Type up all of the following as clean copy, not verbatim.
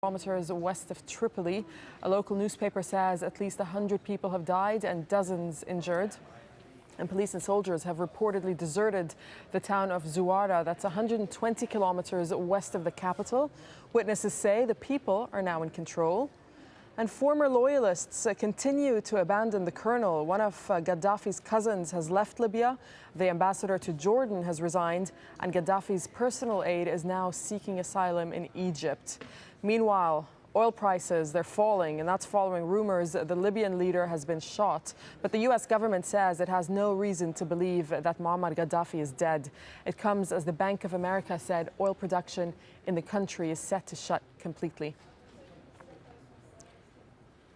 Kilometers west of Tripoli. A local newspaper says at least 100 people have died and dozens injured. And police and soldiers have reportedly deserted the town of Zuwara, that's 120 kilometers west of the capital. Witnesses say the people are now in control. And former loyalists continue to abandon the colonel. One of Gaddafi's cousins has left Libya. The ambassador to Jordan has resigned, and Gaddafi's personal aide is now seeking asylum in Egypt. Meanwhile, oil prices, they're falling, and that's following rumors the Libyan leader has been shot. But the U.S. government says it has no reason to believe that Muammar Gaddafi is dead. It comes as the Bank of America said oil production in the country is set to shut completely.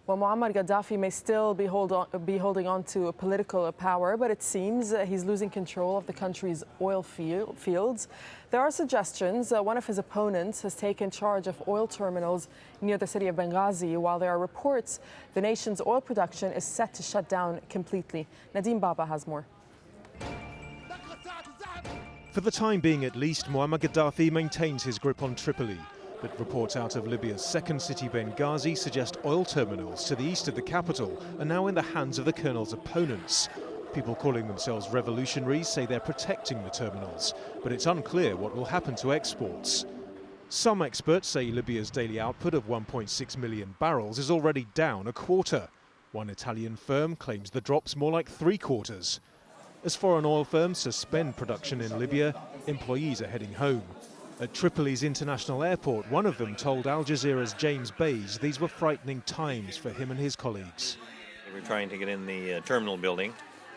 Well, Muammar Gaddafi may still be holding on to political power, but it seems he's losing control of the country's oil fields. There are suggestions one of his opponents has taken charge of oil terminals near the city of Benghazi, while there are reports the nation's oil production is set to shut down completely. Nadim Baba has more. For the time being at least, Muammar Gaddafi maintains his grip on Tripoli. But reports out of Libya's second city, Benghazi, suggest oil terminals to the east of the capital are now in the hands of the colonel's opponents. People calling themselves revolutionaries say they're protecting the terminals, but it's unclear what will happen to exports. Some experts say Libya's daily output of 1.6 million barrels is already down a quarter. One Italian firm claims the drop's more like three-quarters. As foreign oil firms suspend production in Libya, employees are heading home. At Tripoli's international airport, one of them told Al Jazeera's James Bays these were frightening times for him and his colleagues. We were trying to get in the terminal building,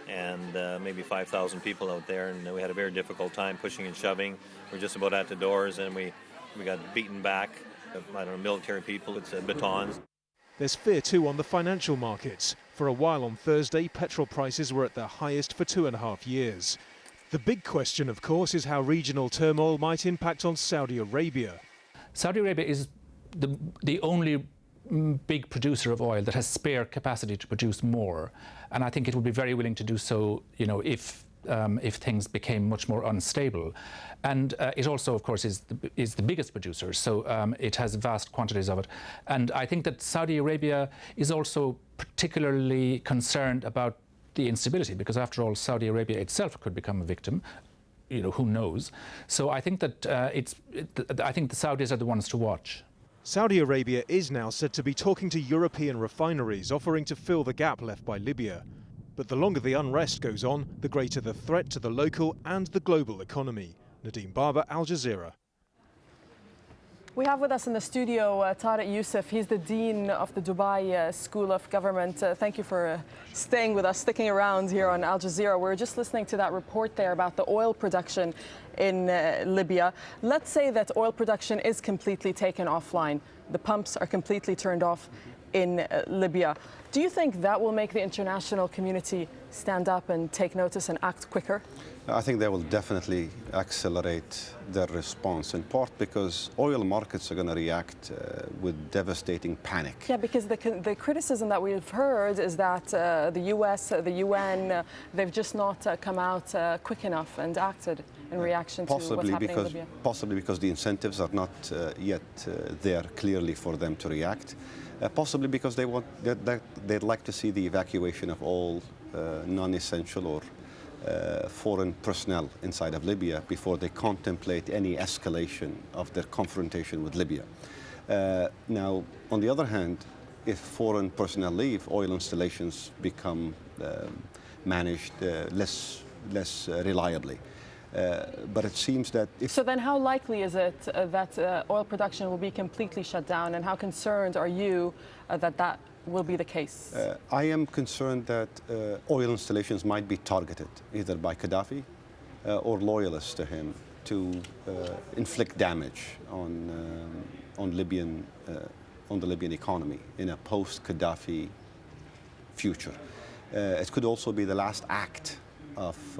and maybe 5,000 people out there, and we had a very difficult time pushing and shoving. We're just about at the doors, and we got beaten back. I don't know, military people, it's batons. There's fear too on the financial markets. For a while on Thursday, petrol prices were at their highest for 2.5 years. The big question, of course, is how regional turmoil might impact on Saudi Arabia. Saudi Arabia is the only big producer of oil that has spare capacity to produce more, and I think it would be very willing to do so, you know, if things became much more unstable. And it also, of course, is the biggest producer, so it has vast quantities of it. And I think that Saudi Arabia is also particularly concerned about the instability, because after all, Saudi Arabia itself could become a victim. You know, who knows? So I think that I think the Saudis are the ones to watch. Saudi Arabia is now said to be talking to European refineries, offering to fill the gap left by Libya. But the longer the unrest goes on, the greater the threat to the local and the global economy. Nadim Baba, Al Jazeera. We have with us in the studio Tariq Youssef. He's the Dean of the Dubai School of Government. Thank you for staying with us, sticking around here on Al Jazeera. We're just listening to that report there about the oil production in Libya. Let's say that oil production is completely taken offline. The pumps are completely turned off in Libya. Do you think that will make the international community stand up and take notice and act quicker? I think they will definitely accelerate their response, in part because oil markets are going to react with devastating panic. Yeah, because the criticism that we've heard is that the US, the UN, they've just not come out quick enough and acted in reaction to what's happening in Libya. Possibly because the incentives are not yet there clearly for them to react. Possibly because they'd like to see the evacuation of all non-essential or foreign personnel inside of Libya before they contemplate any escalation of their confrontation with Libya. Now, on the other hand, if foreign personnel leave, oil installations become managed less reliably. But it seems that So then how likely is it that oil production will be completely shut down, and how concerned are you that will be the case? I am concerned that oil installations might be targeted either by Gaddafi or loyalists to him to inflict damage on the Libyan economy in a post-Gaddafi future. It could also be the last act of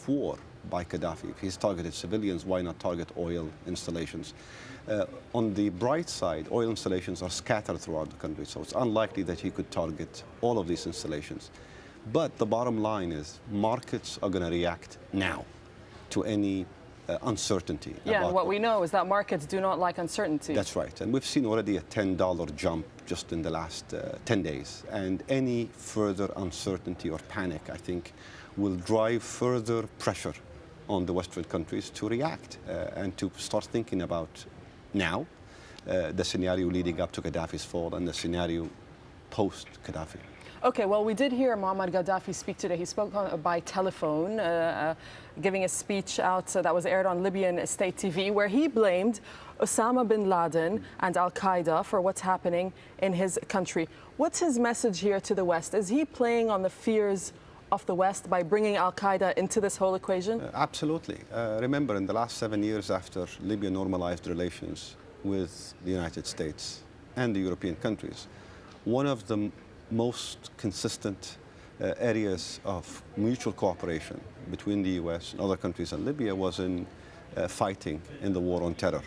war by Gaddafi. If he's targeted civilians, why not target oil installations? On the bright side, oil installations are scattered throughout the country, so it's unlikely that he could target all of these installations. But the bottom line is markets are going to react now to any uncertainty. Yeah, about and what we know is that markets do not like uncertainty. That's right. And we've seen already a $10 jump just in the last 10 days. And any further uncertainty or panic, I think, will drive further pressure on the Western countries to react and to start thinking about now the scenario leading up to Gaddafi's fall and the scenario post-Gaddafi. Okay, well, we did hear Muammar Gaddafi speak today. He spoke by telephone, giving a speech out that was aired on Libyan state TV, where he blamed Osama bin Laden and Al-Qaeda for what's happening in his country. What's his message here to the West? Is he playing on the fears of the West by bringing Al-Qaeda into this whole equation? Absolutely. Remember, in the last 7 years after Libya normalized relations with the United States and the European countries, one of the most consistent areas of mutual cooperation between the US and other countries and Libya was in fighting in the war on terror,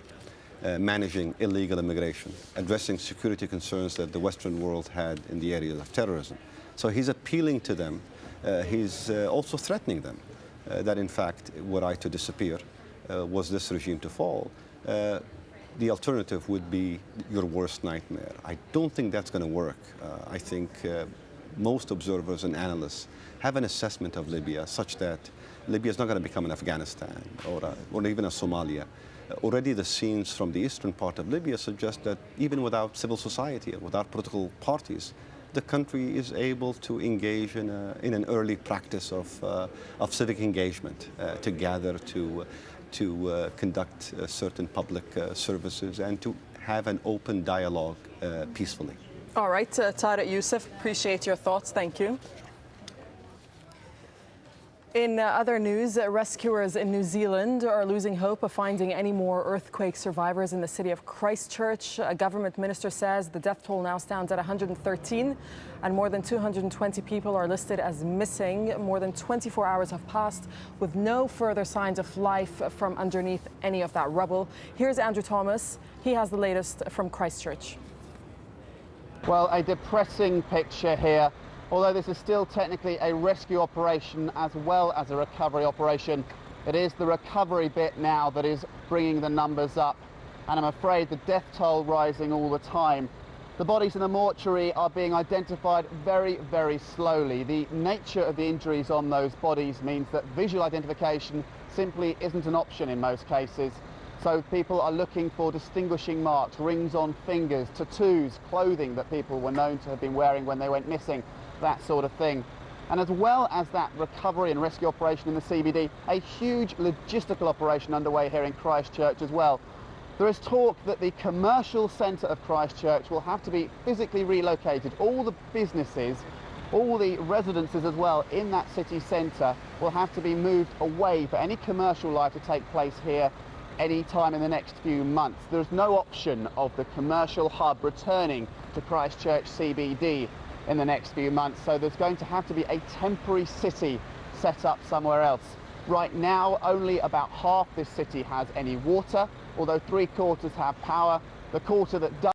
managing illegal immigration, addressing security concerns that the Western world had in the area of terrorism. So he's appealing to them. He's also threatening them that, in fact, were I to disappear, was this regime to fall, the alternative would be your worst nightmare. I don't think that's going to work. I think most observers and analysts have an assessment of Libya such that Libya is not going to become an Afghanistan or even a Somalia. Already the scenes from the eastern part of Libya suggest that even without civil society, without political parties, the country is able to engage in an early practice of civic engagement, to gather, to conduct certain public services and to have an open dialogue peacefully. All right, Tariq Youssef, appreciate your thoughts. Thank you. In other news, rescuers in New Zealand are losing hope of finding any more earthquake survivors in the city of Christchurch. A government minister says the death toll now stands at 113 and more than 220 people are listed as missing. More than 24 hours have passed with no further signs of life from underneath any of that rubble. Here's Andrew Thomas. He has the latest from Christchurch. Well, a depressing picture here. Although this is still technically a rescue operation as well as a recovery operation, it is the recovery bit now that is bringing the numbers up. And I'm afraid the death toll rising all the time. The bodies in the mortuary are being identified very, very slowly. The nature of the injuries on those bodies means that visual identification simply isn't an option in most cases. So people are looking for distinguishing marks, rings on fingers, tattoos, clothing that people were known to have been wearing when they went missing, that sort of thing. And as well as that recovery and rescue operation in the CBD, a huge logistical operation underway here in Christchurch as well. There is talk that the commercial centre of Christchurch will have to be physically relocated. All the businesses, all the residences as well in that city centre will have to be moved away for any commercial life to take place here any time in the next few months. There's no option of the commercial hub returning to Christchurch CBD in the next few months, so there's going to have to be a temporary city set up somewhere else. Right now, only about half this city has any water, although 3/4 have power. The quarter that does